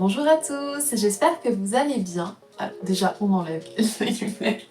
Bonjour à tous, j'espère que vous allez bien. Alors, déjà, on enlève les lunettes.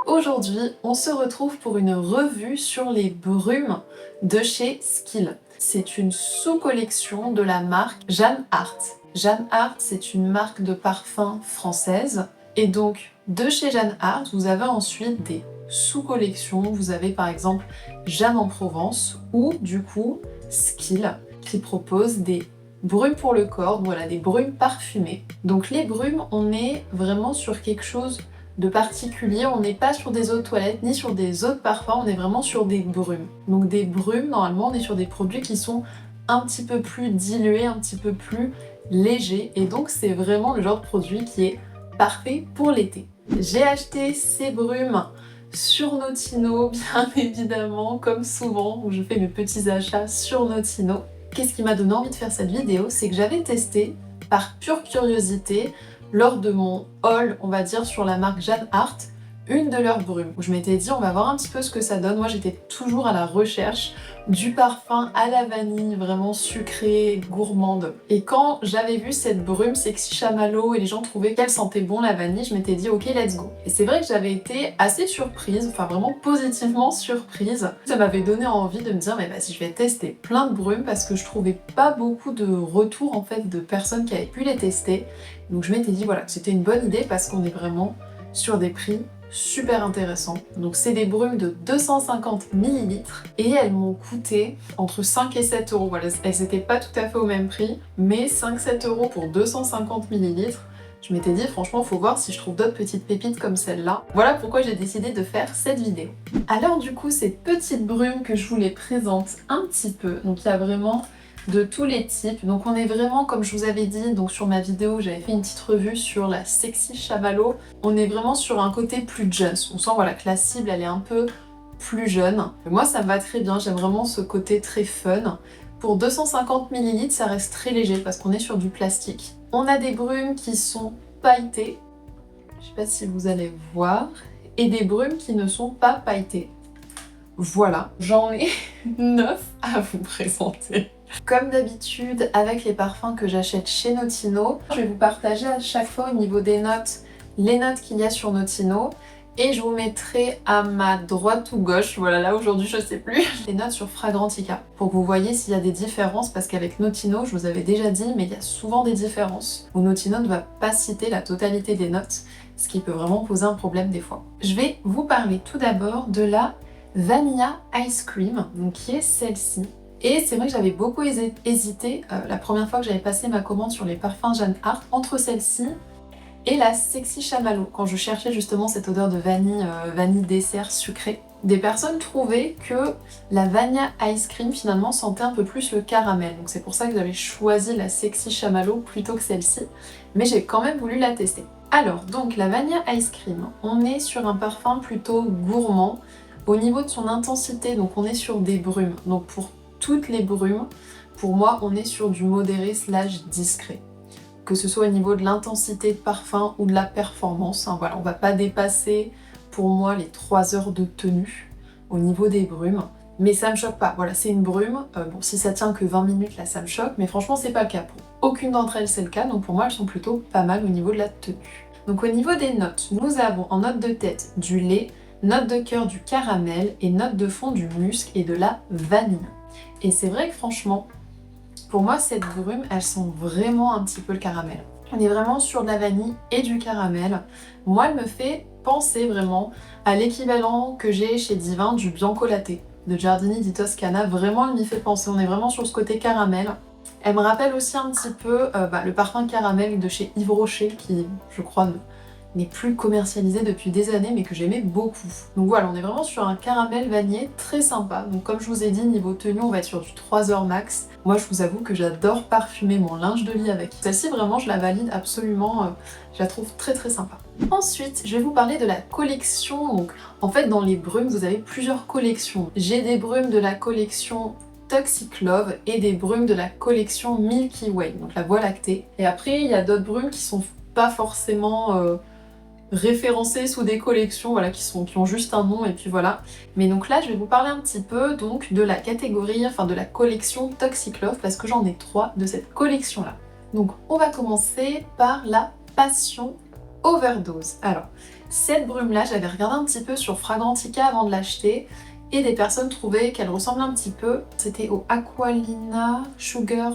Aujourd'hui, on se retrouve pour une revue sur les brumes de chez Skill. C'est une sous-collection de la marque Jeanne Art. Jeanne Art, c'est une marque de parfum française. Et donc, de chez Jeanne Art, vous avez ensuite des sous-collections. Vous avez par exemple Jeanne en Provence ou du coup Skill qui propose des brumes pour le corps, voilà, des brumes parfumées. Donc les brumes, on est vraiment sur quelque chose de particulier, on n'est pas sur des eaux de toilette ni sur des eaux de parfum, on est vraiment sur des brumes. Donc des brumes, normalement on est sur des produits qui sont un petit peu plus dilués, un petit peu plus légers, et donc c'est vraiment le genre de produit qui est parfait pour l'été. J'ai acheté ces brumes sur Notino, bien évidemment, comme souvent, où je fais mes petits achats sur Notino. Qu'est-ce qui m'a donné envie de faire cette vidéo? C'est que j'avais testé, par pure curiosité, lors de mon haul, on va dire, sur la marque Jeanne Art, une de leurs brumes. Où je m'étais dit, on va voir un petit peu ce que ça donne. Moi, j'étais toujours à la recherche du parfum à la vanille, vraiment sucré, gourmande. Et quand j'avais vu cette brume Sexy Chamallow et les gens trouvaient qu'elle sentait bon la vanille, je m'étais dit, ok, let's go. Et c'est vrai que j'avais été assez surprise, enfin vraiment positivement surprise. Ça m'avait donné envie de me dire, mais vas-y, je vais tester plein de brumes parce que je trouvais pas beaucoup de retours en fait de personnes qui avaient pu les tester. Donc je m'étais dit, voilà, que c'était une bonne idée parce qu'on est vraiment sur des prix super intéressant. Donc c'est des brumes de 250 ml et elles m'ont coûté entre 5 et 7 euros. Voilà, elles n'étaient pas tout à fait au même prix, mais 5-7 euros pour 250 ml. Je m'étais dit franchement faut voir si je trouve d'autres petites pépites comme celle-là. Voilà pourquoi j'ai décidé de faire cette vidéo. Alors du coup ces petites brumes que je vous les présente un petit peu. Donc il y a vraiment de tous les types. Donc on est vraiment, comme je vous avais dit, donc sur ma vidéo, j'avais fait une petite revue sur la Sexy Chamallow. On est vraiment sur un côté plus jeune. On sent voilà, que la cible, elle est un peu plus jeune. Moi, ça me va très bien. J'aime vraiment ce côté très fun. Pour 250 ml, ça reste très léger parce qu'on est sur du plastique. On a des brumes qui sont pailletées. Je sais pas si vous allez voir. Et des brumes qui ne sont pas pailletées. Voilà, j'en ai 9 à vous présenter. Comme d'habitude, avec les parfums que j'achète chez Notino, je vais vous partager à chaque fois au niveau des notes, les notes qu'il y a sur Notino, et je vous mettrai à ma droite ou gauche, voilà là aujourd'hui je sais plus, les notes sur Fragrantica, pour que vous voyez s'il y a des différences, parce qu'avec Notino, je vous avais déjà dit, mais il y a souvent des différences, où Notino ne va pas citer la totalité des notes, ce qui peut vraiment poser un problème des fois. Je vais vous parler tout d'abord de la Vanilla Ice Cream, donc qui est celle-ci. Et c'est vrai que j'avais beaucoup hésité la première fois que j'avais passé ma commande sur les parfums Jeanne Art entre celle-ci et la Sexy Chamallow, quand je cherchais justement cette odeur de vanille, vanille dessert sucré. Des personnes trouvaient que la Vanilla Ice Cream finalement sentait un peu plus le caramel, donc c'est pour ça que j'avais choisi la Sexy Chamallow plutôt que celle-ci, mais j'ai quand même voulu la tester. Alors donc la Vanilla Ice Cream, on est sur un parfum plutôt gourmand. Au niveau de son intensité, donc on est sur des brumes, donc pour toutes les brumes, pour moi on est sur du modéré / discret. Que ce soit au niveau de l'intensité de parfum ou de la performance, hein, voilà, on va pas dépasser pour moi les 3 heures de tenue au niveau des brumes. Mais ça me choque pas, voilà c'est une brume, bon si ça tient que 20 minutes là ça me choque, mais franchement c'est pas le cas. Pour aucune d'entre elles c'est le cas, donc pour moi elles sont plutôt pas mal au niveau de la tenue. Donc au niveau des notes, nous avons en note de tête du lait, note de cœur du caramel et note de fond du musc et de la vanille. Et c'est vrai que franchement, pour moi cette brume, elle sent vraiment un petit peu le caramel. On est vraiment sur de la vanille et du caramel. Moi elle me fait penser vraiment à l'équivalent que j'ai chez Divin du Bianco Latte de Giardini di Toscana. Vraiment elle m'y fait penser, on est vraiment sur ce côté caramel. Elle me rappelle aussi un petit peu le parfum caramel de chez Yves Rocher qui, je crois, n'est plus commercialisé depuis des années mais que j'aimais beaucoup. Donc voilà, on est vraiment sur un caramel vanillé très sympa. Donc comme je vous ai dit, niveau tenue, on va être sur du 3 heures max. Moi je vous avoue que j'adore parfumer mon linge de lit avec. Celle-ci vraiment je la valide absolument, je la trouve très très sympa. Ensuite, je vais vous parler de la collection. Donc en fait dans les brumes, vous avez plusieurs collections. J'ai des brumes de la collection Toxic Love et des brumes de la collection Milky Way, donc la voie lactée. Et après il y a d'autres brumes qui sont pas forcément référencés sous des collections, voilà, qui ont juste un nom et puis voilà. Mais donc là je vais vous parler un petit peu donc de la catégorie, enfin de la collection Toxic Love parce que j'en ai 3 de cette collection là. Donc on va commencer par la Passion Overdose. Alors, cette brume-là, j'avais regardé un petit peu sur Fragrantica avant de l'acheter et des personnes trouvaient qu'elle ressemblait un petit peu. C'était au Aqualina Sugar,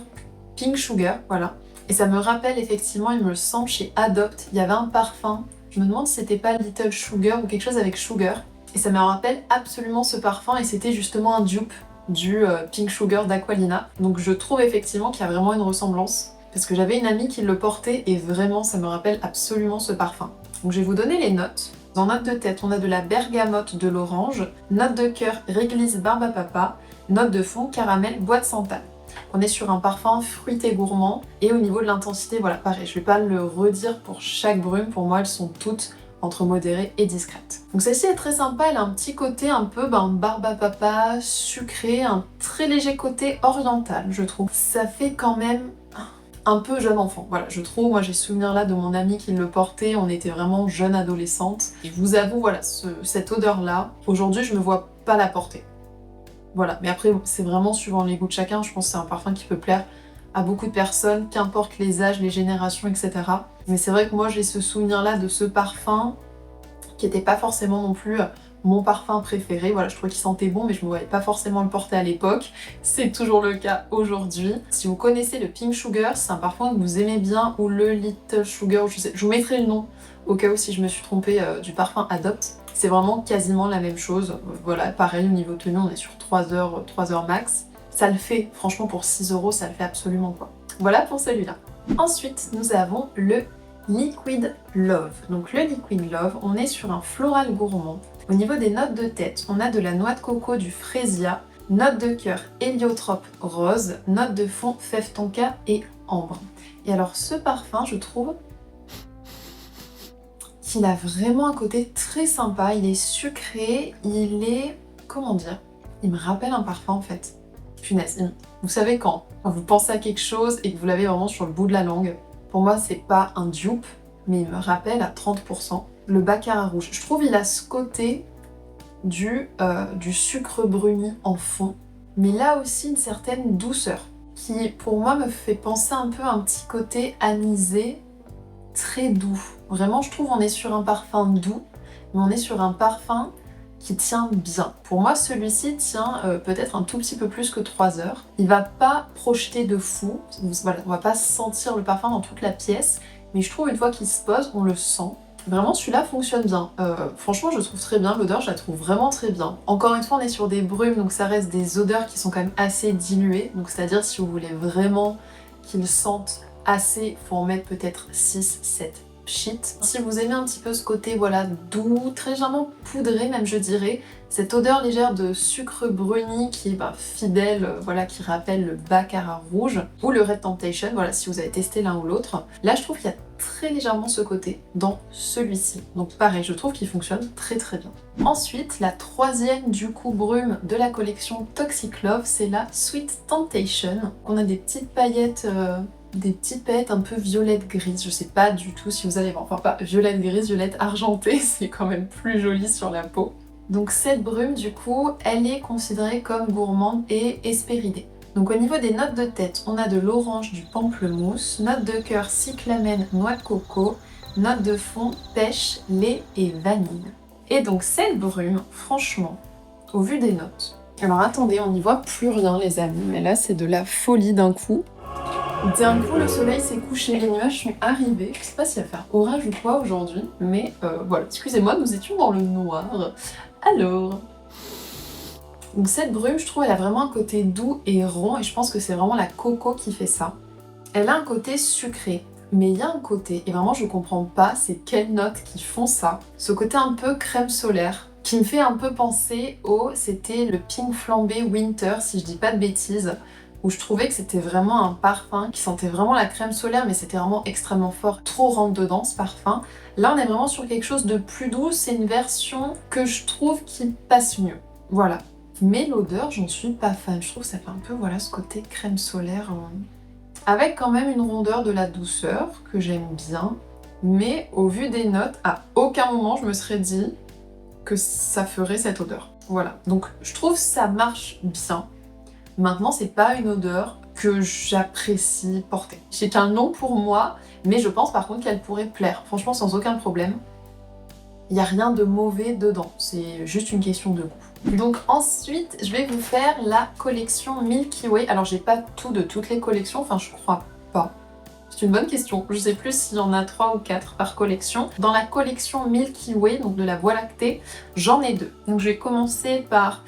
Pink Sugar, voilà. Et ça me rappelle effectivement, il me semble, chez Adopt, il y avait un parfum. Je me demande si c'était pas Little Sugar ou quelque chose avec Sugar. Et ça me rappelle absolument ce parfum et c'était justement un dupe du Pink Sugar d'Aqualina. Donc je trouve effectivement qu'il y a vraiment une ressemblance. Parce que j'avais une amie qui le portait et vraiment ça me rappelle absolument ce parfum. Donc je vais vous donner les notes. En note de tête, on a de la bergamote, de l'orange, note de cœur, réglisse, barbe à papa, note de fond, caramel, bois de santal. On est sur un parfum fruité gourmand et au niveau de l'intensité, voilà, pareil, je vais pas le redire pour chaque brume, pour moi elles sont toutes entre modérées et discrètes. Donc celle-ci est très sympa, elle a un petit côté un peu barbe à papa, sucré, un très léger côté oriental, je trouve. Ça fait quand même un peu jeune enfant, voilà, je trouve. Moi j'ai souvenir là de mon amie qui le portait, on était vraiment jeune adolescente. Je vous avoue, voilà, cette odeur-là, aujourd'hui je me vois pas la porter. Voilà, mais après c'est vraiment suivant les goûts de chacun, je pense que c'est un parfum qui peut plaire à beaucoup de personnes, qu'importe les âges, les générations, etc. Mais c'est vrai que moi j'ai ce souvenir-là de ce parfum qui n'était pas forcément non plus mon parfum préféré. Voilà, je trouvais qu'il sentait bon, mais je ne me voyais pas forcément le porter à l'époque. C'est toujours le cas aujourd'hui. Si vous connaissez le Pink Sugar, c'est un parfum que vous aimez bien, ou le Little Sugar, je sais, je vous mettrai le nom au cas où si je me suis trompée du parfum Adopt. C'est vraiment quasiment la même chose. Voilà, pareil, au niveau tenue, on est sur 3 heures max. Ça le fait, franchement, pour 6 €, ça le fait absolument quoi. Voilà pour celui-là. Ensuite, nous avons le Liquid Love. Donc le Liquid Love, on est sur un floral gourmand. Au niveau des notes de tête, on a de la noix de coco, du freesia, note de cœur héliotrope rose, note de fond fève tonka et ambre. Et alors ce parfum, je trouve qu'il a vraiment un côté très sympa, il est sucré, il est... comment dire? Il me rappelle un parfum en fait. Punaise, vous savez quand vous pensez à quelque chose et que vous l'avez vraiment sur le bout de la langue. Pour moi, c'est pas un dupe, mais il me rappelle à 30% le baccarat rouge. Je trouve il a ce côté du sucre bruni en fond, mais là aussi une certaine douceur qui, pour moi, me fait penser un peu à un petit côté anisé, très doux. Vraiment, je trouve on est sur un parfum doux, mais on est sur un parfum qui tient bien. Pour moi, celui-ci tient peut-être un tout petit peu plus que 3 heures. Il va pas projeter de fou, voilà, on va pas sentir le parfum dans toute la pièce, mais je trouve une fois qu'il se pose, on le sent. Vraiment, celui-là fonctionne bien. Franchement, je le trouve très bien. L'odeur, je la trouve vraiment très bien. Encore une fois, on est sur des brumes, donc ça reste des odeurs qui sont quand même assez diluées. Donc c'est-à-dire, si vous voulez vraiment qu'ils sentent assez, faut en mettre peut-être 6-7 sheets. Si vous aimez un petit peu ce côté voilà doux, très légèrement poudré même je dirais, cette odeur légère de sucre bruni qui est fidèle, voilà, qui rappelle le baccarat rouge ou le Red Temptation, voilà, si vous avez testé l'un ou l'autre. Là je trouve qu'il y a très légèrement ce côté dans celui-ci. Donc pareil, je trouve qu'il fonctionne très très bien. Ensuite, la troisième du coup brume de la collection Toxic Love, c'est la Sweet Temptation. On a des petites paillettes un peu violette grise, je sais pas du tout si vous allez voir, enfin pas violette grise, violette argentée, c'est quand même plus joli sur la peau. Donc cette brume du coup, elle est considérée comme gourmande et hespéridée. Donc au niveau des notes de tête, on a de l'orange, du pamplemousse, note de cœur, cyclamen, noix de coco, note de fond, pêche, lait et vanille. Et donc cette brume, franchement, au vu des notes, alors attendez, on n'y voit plus rien les amis, mais là c'est de la folie d'un coup. D'un coup, le soleil s'est couché, les nuages sont arrivés. Je sais pas s'il va faire orage ou quoi aujourd'hui, mais voilà. Excusez-moi, nous étions dans le noir. Alors, donc cette brume, je trouve, elle a vraiment un côté doux et rond, et je pense que c'est vraiment la coco qui fait ça. Elle a un côté sucré, mais il y a un côté, et vraiment je comprends pas, c'est quelles notes qui font ça. Ce côté un peu crème solaire, qui me fait un peu penser c'était le Pink Flambé Winter, si je dis pas de bêtises, où je trouvais que c'était vraiment un parfum qui sentait vraiment la crème solaire, mais c'était vraiment extrêmement fort, trop rentre dedans ce parfum. Là on est vraiment sur quelque chose de plus doux, c'est une version que je trouve qui passe mieux, voilà. Mais l'odeur, j'en suis pas fan, je trouve que ça fait un peu voilà ce côté crème solaire, avec quand même une rondeur de la douceur que j'aime bien, mais au vu des notes, à aucun moment je me serais dit que ça ferait cette odeur. Voilà, donc je trouve que ça marche bien. Maintenant, c'est pas une odeur que j'apprécie porter. J'ai qu'un nom pour moi, mais je pense par contre qu'elle pourrait plaire. Franchement, sans aucun problème. Il n'y a rien de mauvais dedans, c'est juste une question de goût. Donc ensuite, je vais vous faire la collection Milky Way. Alors j'ai pas tout de toutes les collections, enfin je crois pas. C'est une bonne question, je sais plus s'il y en a 3 ou 4 par collection. Dans la collection Milky Way, donc de la Voie lactée, j'en ai 2. Donc je vais commencer par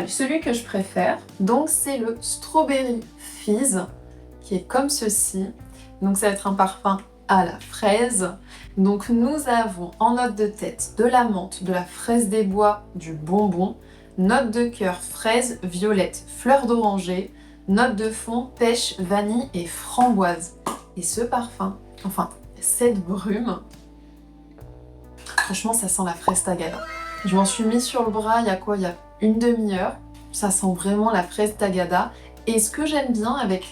celui que je préfère. Donc c'est le Strawberry Fizz, qui est comme ceci. Donc ça va être un parfum à la fraise. Donc nous avons en note de tête de la menthe, de la fraise des bois, du bonbon, note de cœur fraise, violette, fleur d'oranger, note de fond pêche, vanille et framboise. Et ce parfum, enfin cette brume, franchement ça sent la fraise tagada. Je m'en suis mis sur le bras il y a quoi? Il y a une demi-heure. Ça sent vraiment la fraise tagada. Et ce que j'aime bien avec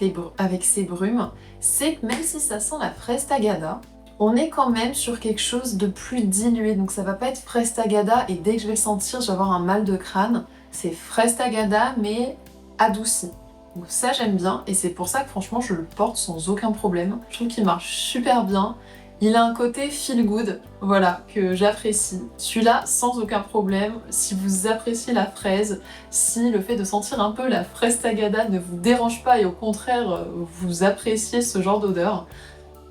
ces brumes, c'est que même si ça sent la fraise tagada, on est quand même sur quelque chose de plus dilué. Donc ça va pas être fraise tagada et dès que je vais le sentir, je vais avoir un mal de crâne. C'est fraise tagada mais adouci. Donc ça j'aime bien et c'est pour ça que franchement je le porte sans aucun problème. Je trouve qu'il marche super bien. Il a un côté feel good, voilà, que j'apprécie. Celui-là, sans aucun problème, si vous appréciez la fraise, si le fait de sentir un peu la fraise tagada ne vous dérange pas et au contraire, vous appréciez ce genre d'odeur,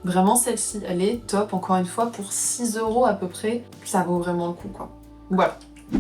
vraiment celle-ci, elle est top, encore une fois, pour 6 € à peu près, ça vaut vraiment le coup, quoi. Voilà.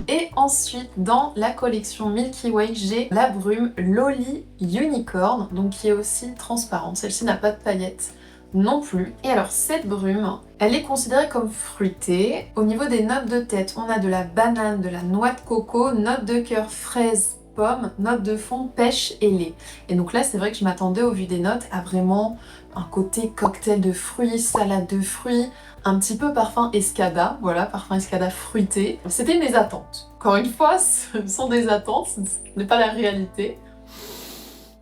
Et ensuite, dans la collection Milky Way, j'ai la brume Loli Unicorn, donc qui est aussi transparente. Celle-ci n'a pas de paillettes non plus. Et alors cette brume, elle est considérée comme fruitée. Au niveau des notes de tête, on a de la banane, de la noix de coco, note de cœur fraise, pomme, note de fond pêche et lait. Et donc là c'est vrai que je m'attendais au vu des notes à vraiment un côté cocktail de fruits, salade de fruits, un petit peu parfum escada, voilà, parfum escada fruité. C'était mes attentes. Encore une fois, ce sont des attentes, ce n'est pas la réalité.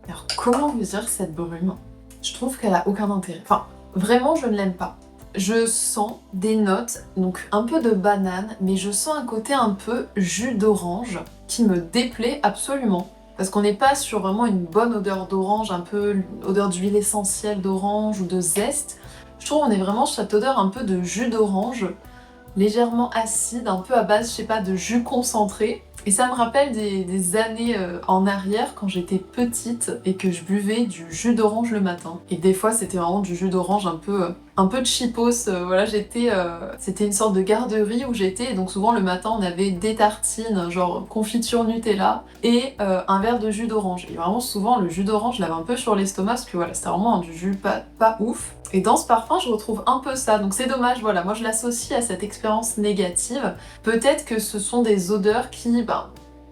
Alors comment vous dire cette brume? Je trouve qu'elle a aucun intérêt. Enfin, vraiment, je ne l'aime pas. Je sens des notes, donc un peu de banane, mais je sens un côté un peu jus d'orange qui me déplaît absolument. Parce qu'on n'est pas sur vraiment une bonne odeur d'orange, un peu odeur d'huile essentielle d'orange ou de zeste. Je trouve qu'on est vraiment sur cette odeur un peu de jus d'orange, légèrement acide, un peu à base, je sais pas, de jus concentré. Et ça me rappelle des années en arrière quand j'étais petite et que je buvais du jus d'orange le matin. Et des fois c'était vraiment du jus d'orange un peu cheapos. Voilà, c'était une sorte de garderie où j'étais et donc souvent le matin on avait des tartines genre confiture Nutella et un verre de jus d'orange. Et vraiment souvent le jus d'orange je l'avais un peu sur l'estomac parce que voilà c'était vraiment du jus pas ouf. Et dans ce parfum, je retrouve un peu ça, donc c'est dommage, voilà, moi je l'associe à cette expérience négative. Peut-être que ce sont des odeurs qui,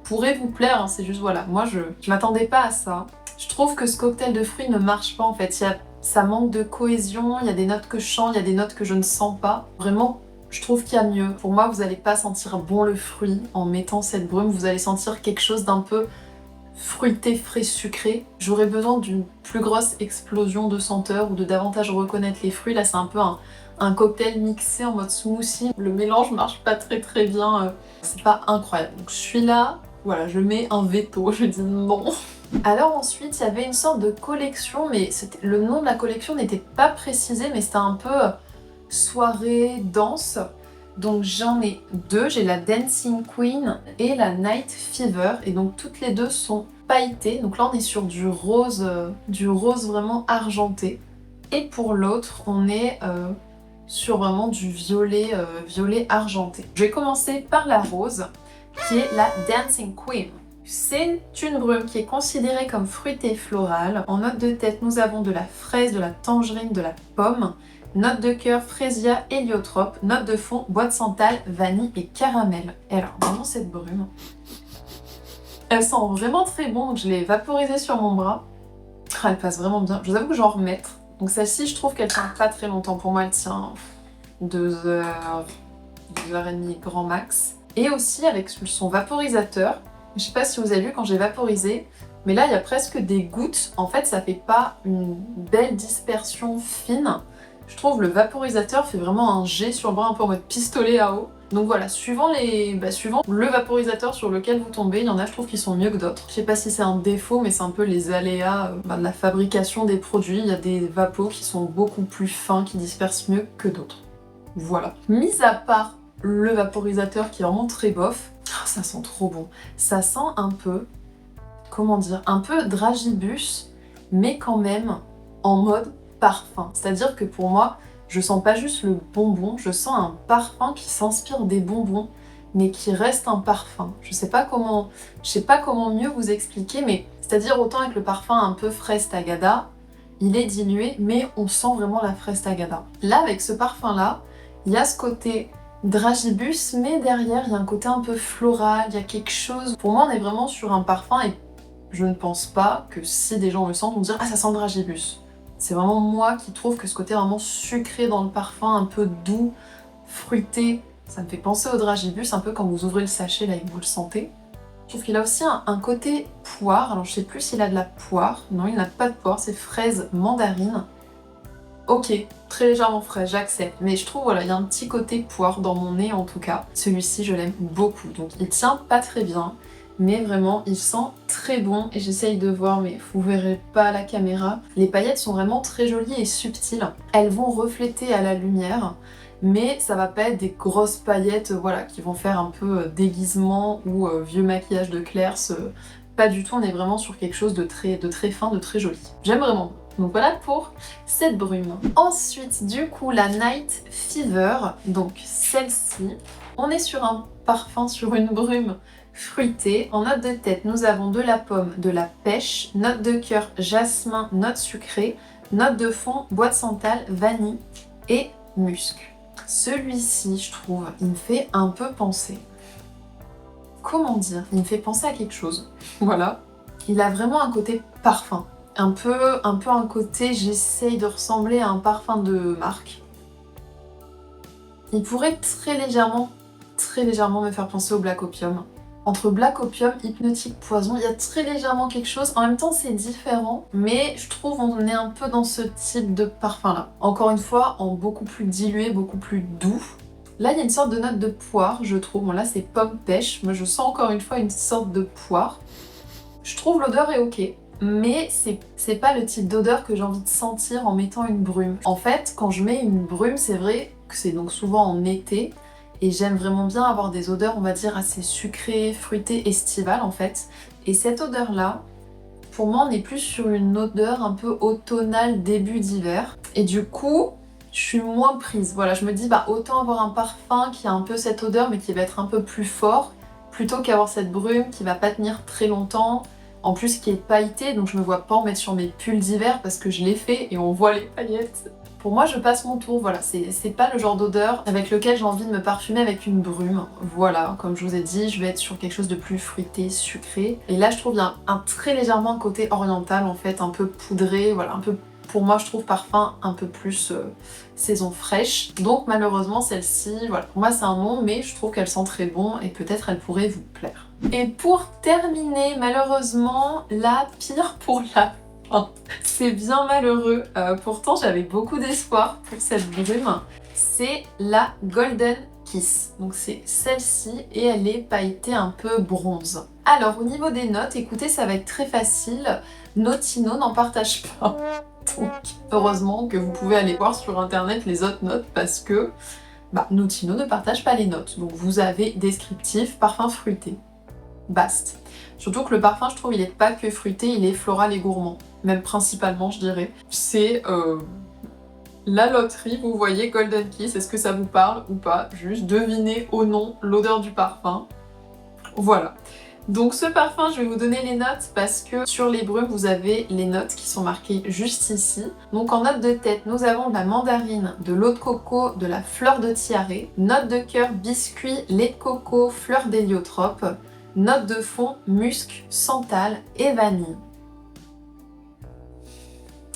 pourraient vous plaire, hein, c'est juste, voilà, moi je m'attendais pas à ça. Je trouve que ce cocktail de fruits ne marche pas en fait, ça manque de cohésion, il y a des notes que je sens, il y a des notes que je ne sens pas. Vraiment, je trouve qu'il y a mieux. Pour moi, vous n'allez pas sentir bon le fruit en mettant cette brume, vous allez sentir quelque chose d'un peu fruité, frais, sucré. J'aurais besoin d'une plus grosse explosion de senteur ou de davantage reconnaître les fruits. Là, c'est un peu un cocktail mixé en mode smoothie. Le mélange marche pas très bien. C'est pas incroyable. Donc je suis là, voilà, je mets un veto. Je dis non. Alors ensuite, il y avait une sorte de collection, mais le nom de la collection n'était pas précisé, mais c'était un peu soirée, danse. Donc j'en ai 2, j'ai la Dancing Queen et la Night Fever et donc toutes les deux sont pailletées. Donc là on est sur du rose vraiment argenté. Et pour l'autre on est sur vraiment du violet argenté. Je vais commencer par la rose qui est la Dancing Queen. C'est une brume qui est considérée comme fruitée florale. En note de tête nous avons de la fraise, de la tangerine, de la pomme. Note de cœur, frésia, héliotrope. Note de fond, bois de santal, vanille et caramel. Et alors, vraiment cette brume, elle sent vraiment très bon, donc je l'ai vaporisée sur mon bras. Ah, elle passe vraiment bien. Je vous avoue que je vais en remettre. Donc celle-ci, je trouve qu'elle tient pas très longtemps. Pour moi, elle tient 2 heures, 2 heures et demie grand max. Et aussi avec son vaporisateur. Je sais pas si vous avez vu quand j'ai vaporisé, mais là, il y a presque des gouttes. En fait, ça fait pas une belle dispersion fine. Je trouve le vaporisateur fait vraiment un jet sur le bras un peu en mode pistolet à eau. Donc voilà, suivant le vaporisateur sur lequel vous tombez, il y en a je trouve qui sont mieux que d'autres. Je sais pas si c'est un défaut, mais c'est un peu les aléas de la fabrication des produits. Il y a des vapos qui sont beaucoup plus fins, qui dispersent mieux que d'autres. Voilà. Mis à part le vaporisateur qui est vraiment très bof, ça sent trop bon. Ça sent un peu, comment dire, un peu dragibus, mais quand même en mode parfum. C'est-à-dire que pour moi, je sens pas juste le bonbon, je sens un parfum qui s'inspire des bonbons, mais qui reste un parfum. Je sais pas comment mieux vous expliquer, mais c'est-à-dire autant avec le parfum un peu fraise tagada, il est dilué, mais on sent vraiment la fraise tagada. Là, avec ce parfum-là, il y a ce côté dragibus, mais derrière, il y a un côté un peu floral, il y a quelque chose. Pour moi, on est vraiment sur un parfum et je ne pense pas que si des gens le sentent, on dire « Ah, ça sent le dragibus ». C'est vraiment moi qui trouve que ce côté vraiment sucré dans le parfum, un peu doux, fruité, ça me fait penser au dragibus, un peu quand vous ouvrez le sachet là et que vous le sentez. Je trouve qu'il a aussi un côté poire, alors je sais plus s'il a de la poire, non il n'a pas de poire, c'est fraise mandarine. Ok, très légèrement frais, j'accepte, mais je trouve voilà, il y a un petit côté poire dans mon nez en tout cas. Celui-ci je l'aime beaucoup, donc il tient pas très bien, mais vraiment il sent très bon et j'essaye de voir mais vous verrez pas à la caméra. Les paillettes sont vraiment très jolies et subtiles, elles vont refléter à la lumière, mais ça va pas être des grosses paillettes voilà, qui vont faire un peu déguisement ou vieux maquillage de Claire's, pas du tout, on est vraiment sur quelque chose de très fin, de très joli. J'aime vraiment. Donc voilà pour cette brume. Ensuite, du coup, la Night Fever, donc celle-ci, on est sur un parfum, sur une brume fruitée. En note de tête, nous avons de la pomme, de la pêche, note de cœur, jasmin, note sucrée, note de fond, bois de santal, vanille et musc. Celui-ci, je trouve, il me fait un peu penser. Comment dire? Il me fait penser à quelque chose. Voilà. Il a vraiment un côté parfum. Un peu un côté, j'essaye de ressembler à un parfum de marque. Il pourrait très légèrement me faire penser au Black Opium. Entre Black Opium, Hypnotique Poison, il y a très légèrement quelque chose. En même temps, c'est différent, mais je trouve on est un peu dans ce type de parfum-là. Encore une fois, en beaucoup plus dilué, beaucoup plus doux. Là, il y a une sorte de note de poire, je trouve. Bon, là, c'est pomme pêche. Moi, je sens encore une fois une sorte de poire. Je trouve l'odeur est ok. Mais c'est pas le type d'odeur que j'ai envie de sentir en mettant une brume. En fait, quand je mets une brume, c'est vrai que c'est donc souvent en été, et j'aime vraiment bien avoir des odeurs, on va dire, assez sucrées, fruitées, estivales en fait. Et cette odeur-là, pour moi, on est plus sur une odeur un peu automnale, début d'hiver. Et du coup, je suis moins prise. Voilà, je me dis, bah autant avoir un parfum qui a un peu cette odeur, mais qui va être un peu plus fort, plutôt qu'avoir cette brume qui va pas tenir très longtemps. En plus qui est pailleté, donc je me vois pas en mettre sur mes pulls d'hiver parce que je l'ai fait et on voit les paillettes. Pour moi, je passe mon tour, voilà, c'est pas le genre d'odeur avec lequel j'ai envie de me parfumer avec une brume. Voilà, comme je vous ai dit, je vais être sur quelque chose de plus fruité, sucré. Et là, je trouve il y a un très légèrement un côté oriental en fait, un peu poudré, voilà, un peu, pour moi, je trouve parfum un peu plus saison fraîche. Donc malheureusement, celle-ci, voilà, pour moi c'est un non, mais je trouve qu'elle sent très bon et peut-être elle pourrait vous plaire. Et pour terminer, malheureusement, la pire pour la fin. C'est bien malheureux, pourtant j'avais beaucoup d'espoir pour cette brume. C'est la Golden Kiss. Donc c'est celle-ci et elle est pailletée un peu bronze. Alors au niveau des notes, écoutez, ça va être très facile. Notino n'en partage pas. Donc heureusement que vous pouvez aller voir sur internet les autres notes parce que Notino ne partage pas les notes. Donc vous avez descriptif, parfum fruité. Bast. Surtout que le parfum, je trouve, il est pas que fruité, il est floral et gourmand. Même principalement, je dirais. C'est la loterie, vous voyez, Golden Kiss, est-ce que ça vous parle ou pas? Juste devinez au nom l'odeur du parfum. Voilà. Donc ce parfum, je vais vous donner les notes parce que sur les brumes, vous avez les notes qui sont marquées juste ici. Donc en note de tête, nous avons de la mandarine, de l'eau de coco, de la fleur de tiare, note de cœur, biscuit, lait de coco, fleur d'héliotrope, note de fond, musc, santal et vanille.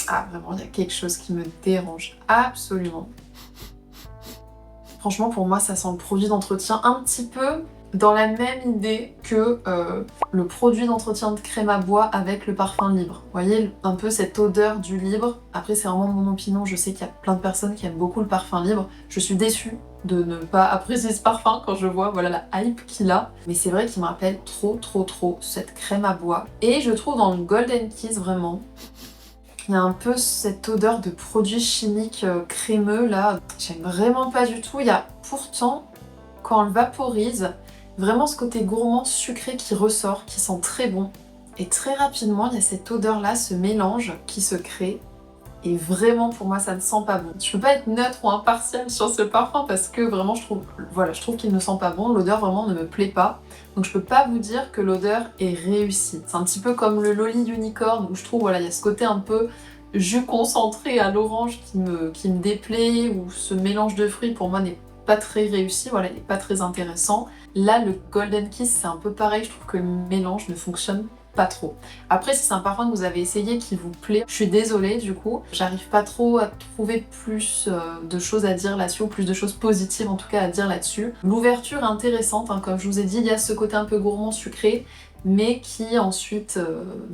Ah vraiment, il y a quelque chose qui me dérange absolument. Franchement, pour moi, ça sent le produit d'entretien un petit peu dans la même idée que le produit d'entretien de crème à bois avec le parfum libre. Vous voyez, un peu cette odeur du libre. Après, c'est vraiment mon opinion, je sais qu'il y a plein de personnes qui aiment beaucoup le parfum libre. Je suis déçue de ne pas apprécier ce parfum quand je vois voilà la hype qu'il a. Mais c'est vrai qu'il me rappelle trop cette crème à bois. Et je trouve dans le Golden Kiss vraiment, il y a un peu cette odeur de produits chimiques crémeux là. J'aime vraiment pas du tout. Il y a pourtant, quand on le vaporise, vraiment ce côté gourmand sucré qui ressort, qui sent très bon. Et très rapidement, il y a cette odeur là, ce mélange qui se crée. Et vraiment, pour moi, ça ne sent pas bon. Je peux pas être neutre ou impartiale sur ce parfum parce que vraiment, je trouve qu'il ne sent pas bon. L'odeur vraiment ne me plaît pas. Donc je peux pas vous dire que l'odeur est réussie. C'est un petit peu comme le Loli Unicorn où je trouve, voilà, il y a ce côté un peu jus concentré à l'orange qui me déplaît, ou ce mélange de fruits pour moi n'est pas très réussi, voilà, il n'est pas très intéressant. Là, le Golden Kiss, c'est un peu pareil, je trouve que le mélange ne fonctionne pas trop. Après, si c'est un parfum que vous avez essayé qui vous plaît, je suis désolée du coup, j'arrive pas trop à trouver plus de choses à dire là-dessus, ou plus de choses positives en tout cas à dire là-dessus. L'ouverture est intéressante, hein, comme je vous ai dit, il y a ce côté un peu gourmand sucré, mais qui ensuite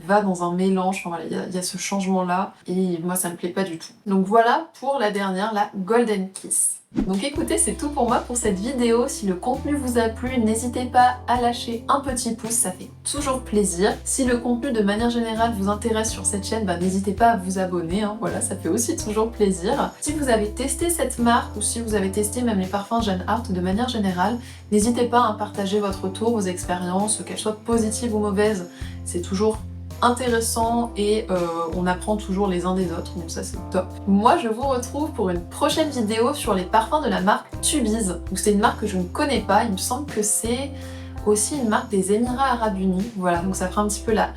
va dans un mélange, enfin voilà, il y a ce changement-là, et moi ça me plaît pas du tout. Donc voilà pour la dernière, la Golden Kiss. Donc écoutez, c'est tout pour moi pour cette vidéo. Si le contenu vous a plu, n'hésitez pas à lâcher un petit pouce, ça fait toujours plaisir. Si le contenu de manière générale vous intéresse sur cette chaîne, n'hésitez pas à vous abonner, hein, voilà, ça fait aussi toujours plaisir. Si vous avez testé cette marque, ou si vous avez testé même les parfums Jeanne Art de manière générale, n'hésitez pas à partager votre retour, vos expériences, qu'elles soient positives ou mauvaises, c'est toujours intéressant et on apprend toujours les uns des autres, donc ça c'est top. Moi je vous retrouve pour une prochaine vidéo sur les parfums de la marque Tubize. Donc c'est une marque que je ne connais pas, il me semble que c'est aussi une marque des Émirats Arabes Unis. Voilà, donc ça fera un petit peu la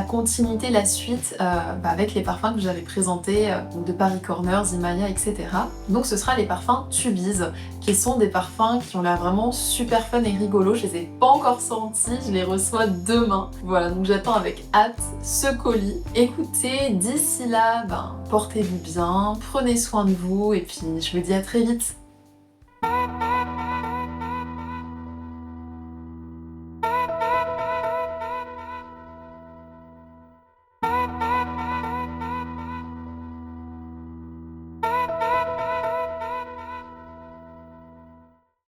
continuité, la suite avec les parfums que j'avais présentés de Paris Corner, Zimaya, etc. Donc ce sera les parfums Tubize, qui sont des parfums qui ont l'air vraiment super fun et rigolos. Je les ai pas encore sentis, je les reçois demain. Voilà, donc j'attends avec hâte ce colis. Écoutez, d'ici là, portez-vous bien, prenez soin de vous, et puis je vous dis à très vite.